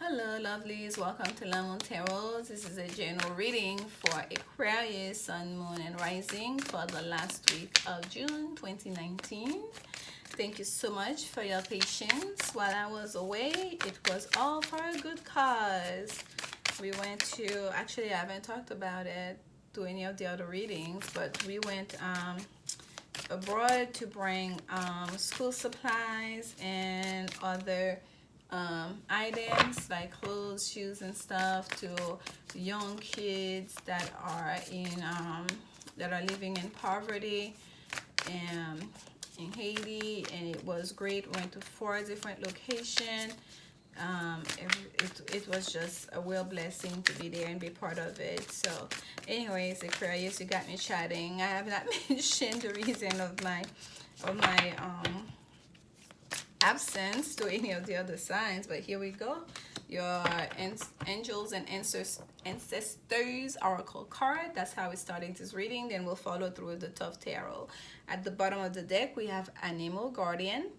Hello lovelies, welcome to lanmoutarot. This is a general reading for Aquarius, Sun, Moon and Rising for the last week of June 2019. Thank you so much for your patience. While I was away, it was all for a good cause. We went to, actually I haven't talked about it to any of the other readings, but we went abroad to bring school supplies and other items like clothes, shoes and stuff to young kids that are living in poverty and in Haiti, and it was great. We went to 4 different locations. It was just a real blessing to be there and be part of it. So anyways, Aquarius, you got me chatting. I have not mentioned the reason of my absence to any of the other signs, but here we go. Your angels and ancestors oracle card. That's how we're starting this reading. Then we'll follow through the Tough Tarot. At the bottom of the deck we have Animal Guardian.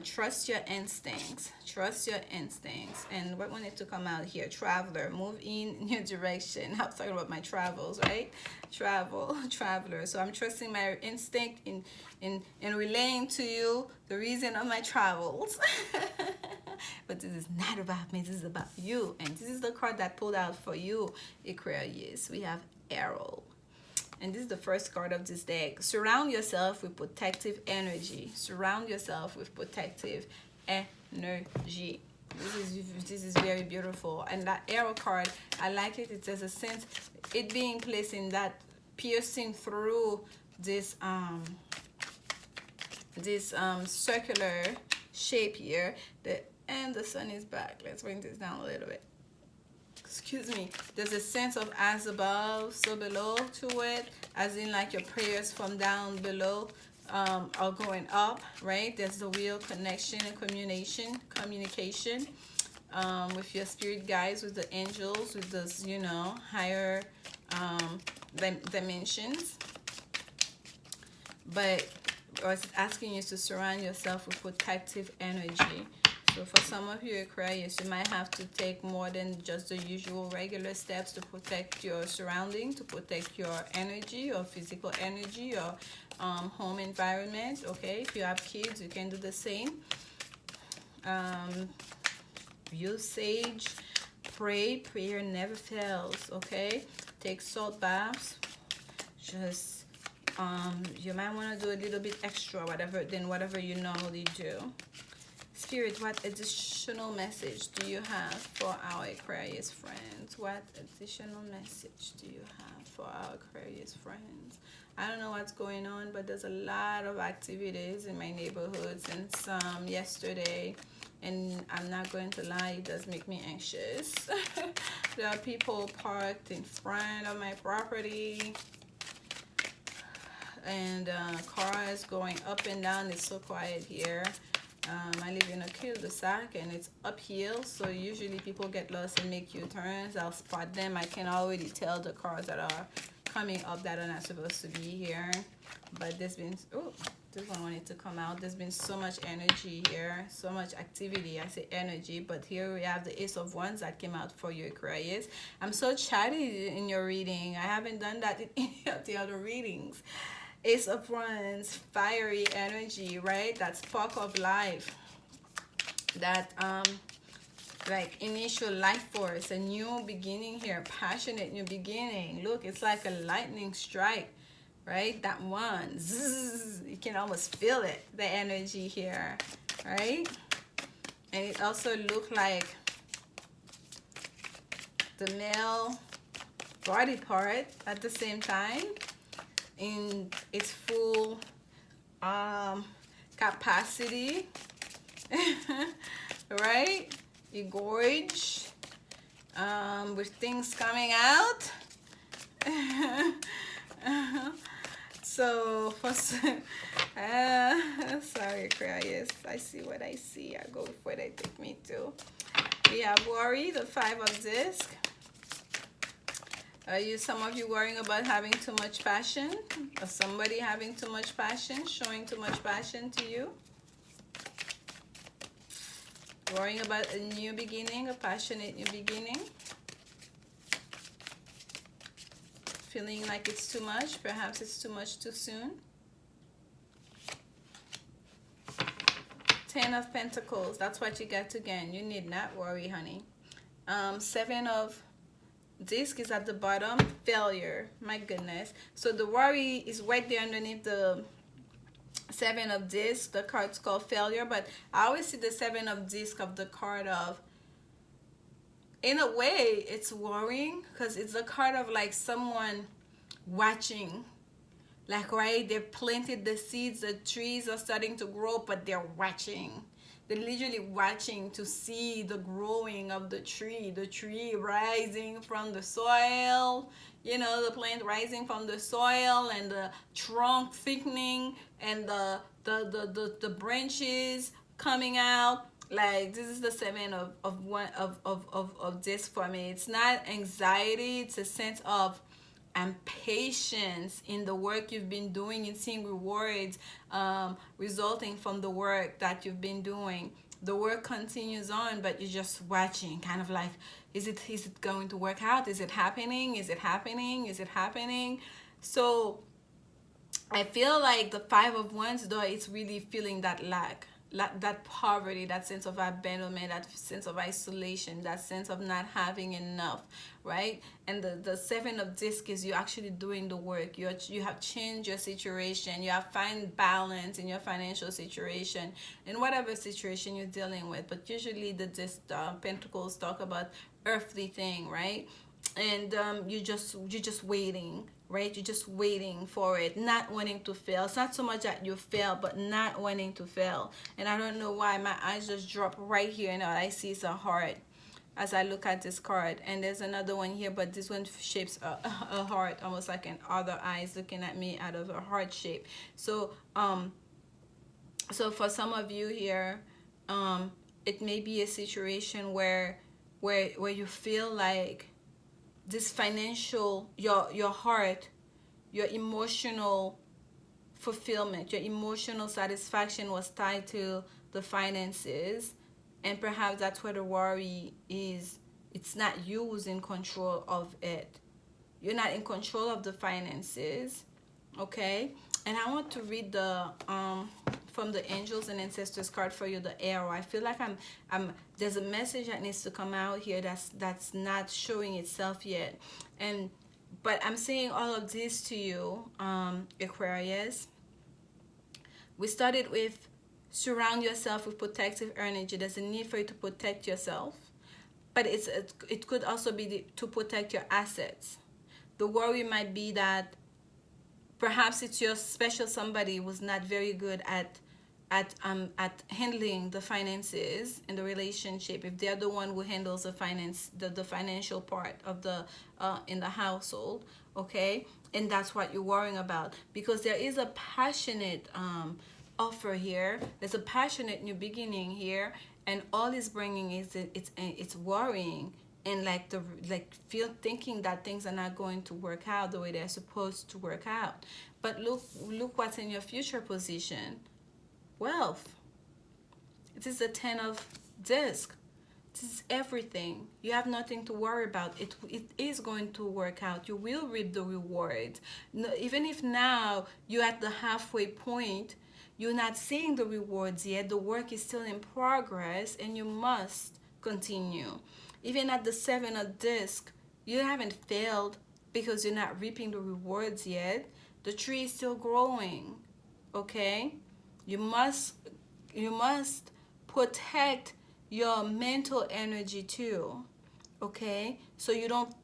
Trust your instincts. Trust your instincts. And what wanted to come out here? Traveler. Move in your direction. I was talking about my travels, right? Traveler. So I'm trusting my instinct in relaying to you the reason of my travels. But this is not about me. This is about you. And this is the card that pulled out for you, Aquarius. We have Arrow. And this is the first card of this deck. Surround yourself with protective energy. Surround yourself with protective energy. This is very beautiful. And that arrow card, I like it. It has a sense, it being placed in that piercing through this circular shape here. And the sun is back. Let's bring this down a little bit. Excuse me. There's a sense of as above, so below to it, as in like your prayers from down below are going up, right? There's the real connection and communication with your spirit guides, with the angels, with those, you know, higher dimensions. But I was asking you to surround yourself with protective energy. So for some of you Aquarius, you might have to take more than just the usual regular steps to protect your surrounding, to protect your energy, your physical energy, your home environment. Okay, if you have kids, you can do the same. Use sage, pray. Prayer never fails. Okay, take salt baths. Just you might want to do a little bit extra than whatever you normally do. Spirit, what additional message do you have for our Aquarius friends? What additional message do you have for our Aquarius friends? I don't know what's going on, but there's a lot of activities in my neighborhood since yesterday. And I'm not going to lie, it does make me anxious. There are people parked in front of my property. And cars going up and down. It's so quiet here. I live in a cul-de-sac and it's uphill, so usually people get lost and make U-turns. I'll spot them. I can already tell the cars that are coming up that are not supposed to be here. But there's been, oh, this one wanted to come out. There's been so much energy here, so much activity. I say energy, but here we have the Ace of Wands that came out for you, Aquarius. I'm so chatty in your reading. I haven't done that in any of the other readings. Ace of Wands, fiery energy, right? That spark of life, that like initial life force, a new beginning here, passionate new beginning. Look, it's like a lightning strike, right? That one, zzz, you can almost feel it, the energy here, right? And it also looked like the male body part at the same time, in its full capacity, right? You gorge with things coming out. So for sorry Aquarius, I see what I see. I go with what they take me to. We have worry, the 5 of discs. Are you, some of you worrying about having too much passion? Or somebody having too much passion, showing too much passion to you? Worrying about a new beginning, a passionate new beginning. Feeling like it's too much. Perhaps it's too much too soon. 10 of Pentacles. That's what you got again. You need not worry, honey. 7 of Disc is at the bottom. Failure. My goodness. So the worry is right there underneath the 7 of Disc. The card's called Failure. But I always see the 7 of Disc of the card of, in a way, it's worrying because it's a card of like someone watching. Like, right, they've planted the seeds, the trees are starting to grow, but they're watching. They're literally watching to see the growing of the tree rising from the soil, you know, the plant rising from the soil, and the trunk thickening, and the branches coming out. Like, this is the 7 of this for me. It's not anxiety, it's a sense of patience in the work you've been doing and seeing rewards resulting from the work that you've been doing. The work continues on, but you're just watching, kind of like, is it going to work out? Is it happening? Is it happening? Is it happening? So I feel like the 5 of Wands, though, it's really feeling that lack, that poverty, that sense of abandonment, that sense of isolation, that sense of not having enough, right? And the 7 of Disc is you actually doing the work. You have changed your situation. You have found balance in your financial situation, in whatever situation you're dealing with. But usually the Disc Pentacles talk about earthly thing, right? And you're just waiting, right? You're just waiting for it, not wanting to fail. It's not so much that you fail, but not wanting to fail. And I don't know why my eyes just drop right here, and all I see is a heart as I look at this card. And there's another one here, but this one shapes a heart, almost like an other eyes looking at me out of a heart shape. So so for some of you here, it may be a situation where you feel like this financial, your heart, your emotional fulfillment, your emotional satisfaction was tied to the finances, and perhaps that's where the worry is. It's not you who's in control of it. You're not in control of the finances, okay? And I want to read the from the Angels and Ancestors card for you, the arrow. I feel like there's a message that needs to come out here that's not showing itself yet. But I'm saying all of this to you, Aquarius. We started with surround yourself with protective energy. There's a need for you to protect yourself, but it could also be to protect your assets. The worry might be that perhaps it's your special somebody who's not very good at handling the finances in the relationship. If they're the one who handles the financial part of the in the household, okay, and that's what you're worrying about, because there is a passionate offer here. There's a passionate new beginning here, and all it's bringing is it's worrying, and thinking that things are not going to work out the way they're supposed to work out. But look what's in your future position. Wealth. It is the 10 of Disc. This is everything. You have nothing to worry about. It is going to work out. You will reap the rewards. No, even if now you're at the halfway point, you're not seeing the rewards yet. The work is still in progress, and you must continue. Even at the 7 of Disc, you haven't failed because you're not reaping the rewards yet. The tree is still growing, okay? You must protect your mental energy too, okay? So you don't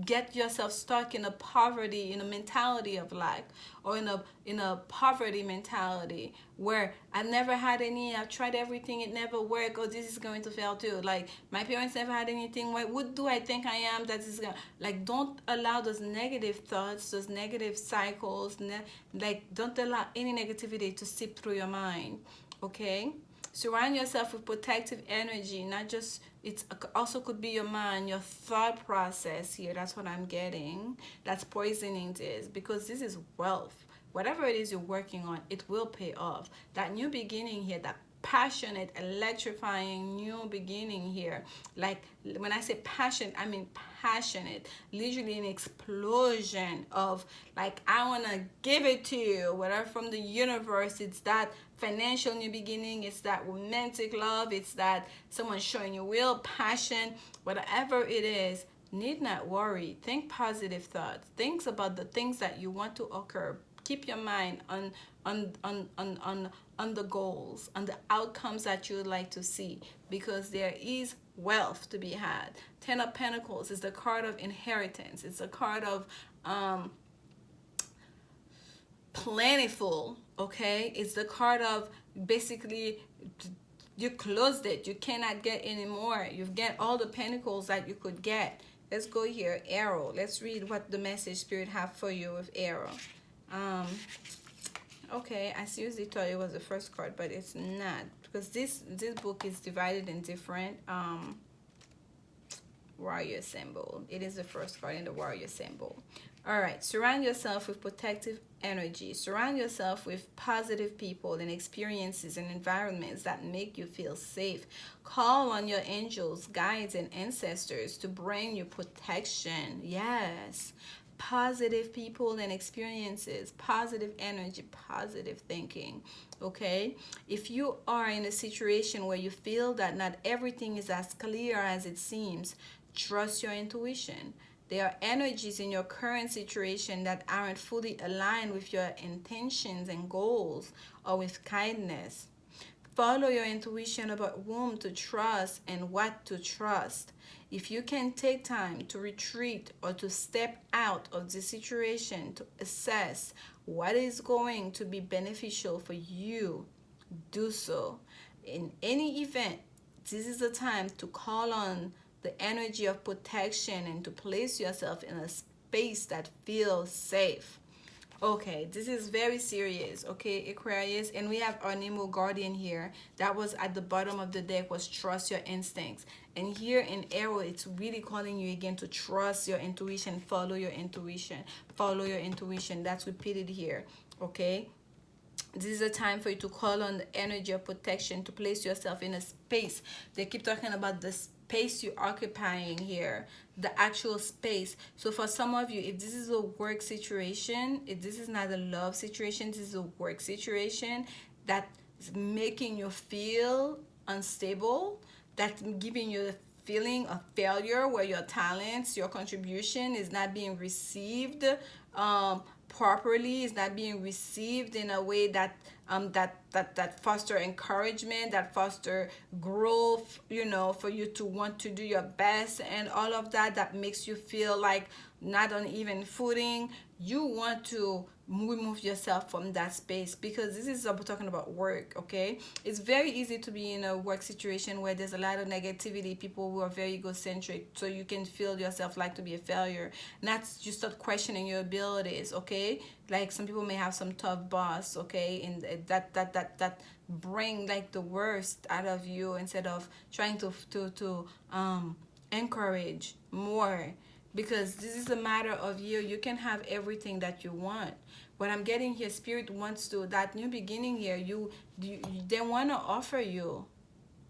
get yourself stuck in a poverty, in a mentality of lack, or in a poverty mentality where I've never had any, I've tried everything, it never worked, oh, this is going to fail too. Like, my parents never had anything, what do I think I am that is going to, like, don't allow those negative thoughts, those negative cycles, don't allow any negativity to seep through your mind, okay? Surround yourself with protective energy, not just, it also could be your mind, your thought process here. That's what I'm getting. That's poisoning this, because this is wealth. Whatever it is you're working on, it will pay off. That new beginning here, that passionate, electrifying new beginning here. Like when I say passionate, I mean passionate, literally an explosion of like, I want to give it to you, whatever from the universe. It's that financial new beginning, it's that romantic love, it's that someone showing you real passion, whatever it is. Need not worry. Think positive thoughts. Think about the things that you want to occur. Keep your mind on the goals, on the outcomes that you would like to see, because there is wealth to be had. Ten of Pentacles is the card of inheritance. It's a card of plentiful, okay? It's the card of basically you closed it. You cannot get any more. You've get all the pentacles that you could get. Let's go here, Arrow. Let's read what the message Spirit have for you with Arrow. Okay, I seriously thought it was the first card, but it's not, because this book is divided in different warrior symbol. It is the first card in the warrior symbol. All right, surround yourself with protective energy. Surround yourself with positive people and experiences and environments that make you feel safe. Call on your angels, guides, and ancestors to bring you protection. Yes. Positive people and experiences, positive energy, positive thinking. Okay, if you are in a situation where you feel that not everything is as clear as it seems, trust your intuition. There are energies in your current situation that aren't fully aligned with your intentions and goals or with kindness. Follow your intuition about whom to trust and what to trust. If you can take time to retreat or to step out of the situation to assess what is going to be beneficial for you, do so. In any event, this is the time to call on the energy of protection and to place yourself in a space that feels safe. Okay, this is very serious, okay, Aquarius, and we have our Nemo Guardian here. That was at the bottom of the deck, was trust your instincts. And here in Arrow, it's really calling you again to trust your intuition, follow your intuition, follow your intuition. That's repeated here, okay? This is a time for you to call on the energy of protection, to place yourself in a space. They keep talking about the space you're occupying here, the actual space. So for some of you, if this is a work situation, if this is not a love situation, this is a work situation that's making you feel unstable, that's giving you the feeling of failure, where your talents, your contribution is not being received properly, is not being received in a way that that foster encouragement, that foster growth, you know, for you to want to do your best, and all of that, that makes you feel like not on even footing. You want to remove yourself from that space, because this is about talking about work, okay? It's very easy to be in a work situation where there's a lot of negativity, people who are very egocentric, so you can feel yourself like to be a failure. Not you start questioning your abilities, okay? Like some people may have some tough boss, okay, and that bring like the worst out of you instead of trying to encourage more. Because this is a matter of you can have everything that you want. What I'm getting here, Spirit wants to, that new beginning here, they want to offer you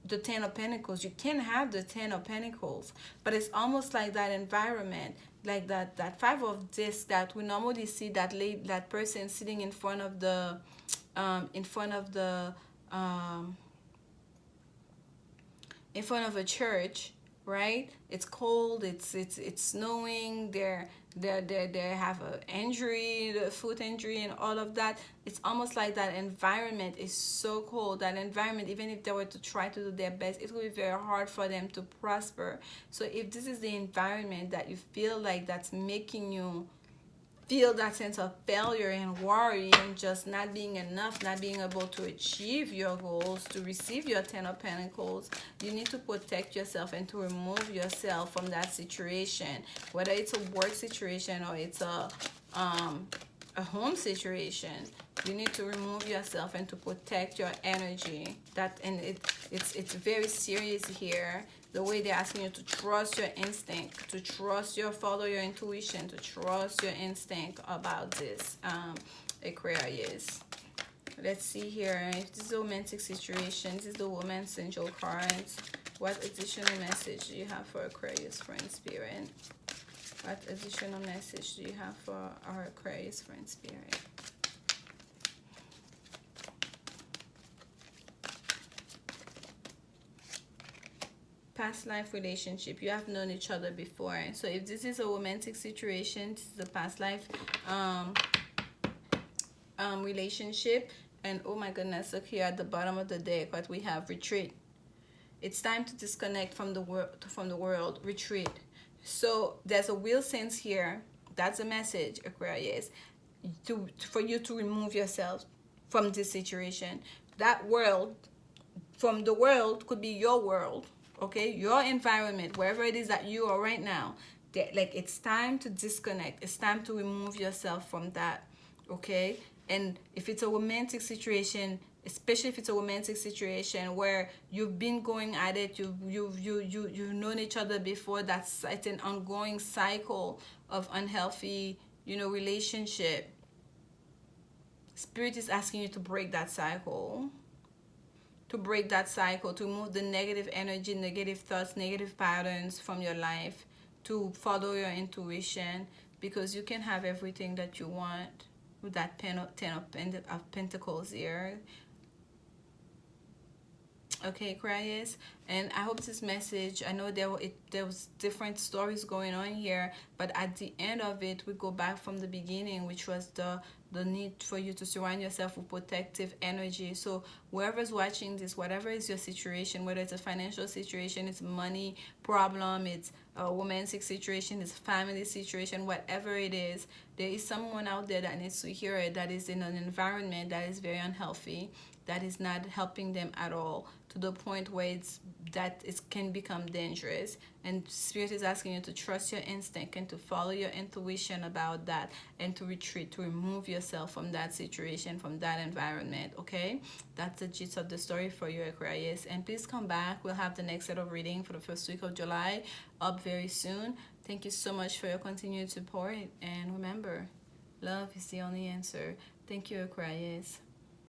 the Ten of Pentacles. You can have the Ten of Pentacles, but it's almost like that environment, like that Five of Discs that we normally see, that person sitting in front of the in front of a church, right? It's cold, it's snowing, they have an injury, the foot injury and all of that. It's almost like that environment is so cold. That environment, even if they were to try to do their best, it will be very hard for them to prosper. So if this is the environment that you feel like that's making you feel that sense of failure and worry and just not being enough, not being able to achieve your goals, to receive your Ten of Pentacles, you need to protect yourself and to remove yourself from that situation. Whether it's a work situation or it's a home situation, you need to remove yourself and to protect your energy. It's very serious here. The way they're asking you to trust your instinct, to trust follow your intuition, to trust your instinct about this, Aquarius. Let's see here. If this is a romantic situation, this is the Woman's Angel cards. What additional message do you have for Aquarius friend spirit? What additional message do you have for our Aquarius friend spirit? Past life relationship. You have known each other before. So if this is a romantic situation, this is a past life relationship. And oh my goodness, look here at the bottom of the deck what we have: retreat. It's time to disconnect from the world. Retreat. So there's a real sense here. That's a message, Aquarius, for you to remove yourself from this situation. That world, from the world, could be your world, okay? Your environment, wherever it is that you are right now. Like, it's time to disconnect. It's time to remove yourself from that, okay? And if it's a romantic situation, especially if it's a romantic situation where you've been going at it, you've known each other before, that's it's an ongoing cycle of unhealthy, relationship. Spirit is asking you to break that cycle. To break that cycle, to remove the negative energy, negative thoughts, negative patterns from your life, to follow your intuition, because you can have everything that you want with that ten of Pentacles here. Okay, Aquarius, and I hope this message, I know there was different stories going on here, but at the end of it, we go back from the beginning, which was the need for you to surround yourself with protective energy. So whoever's watching this, whatever is your situation, whether it's a financial situation, it's money problem, it's a romantic situation, it's a family situation, whatever it is, there is someone out there that needs to hear it, that is in an environment that is very unhealthy, that is not helping them at all, to the point where it can become dangerous. And Spirit is asking you to trust your instinct and to follow your intuition about that, and to retreat, to remove yourself from that situation, from that environment. Okay, that's the gist of the story for you, Aquarius. And please come back. We'll have the next set of reading for the first week of July up very soon. Thank you so much for your continued support, and remember, love is the only answer. Thank you, Aquarius.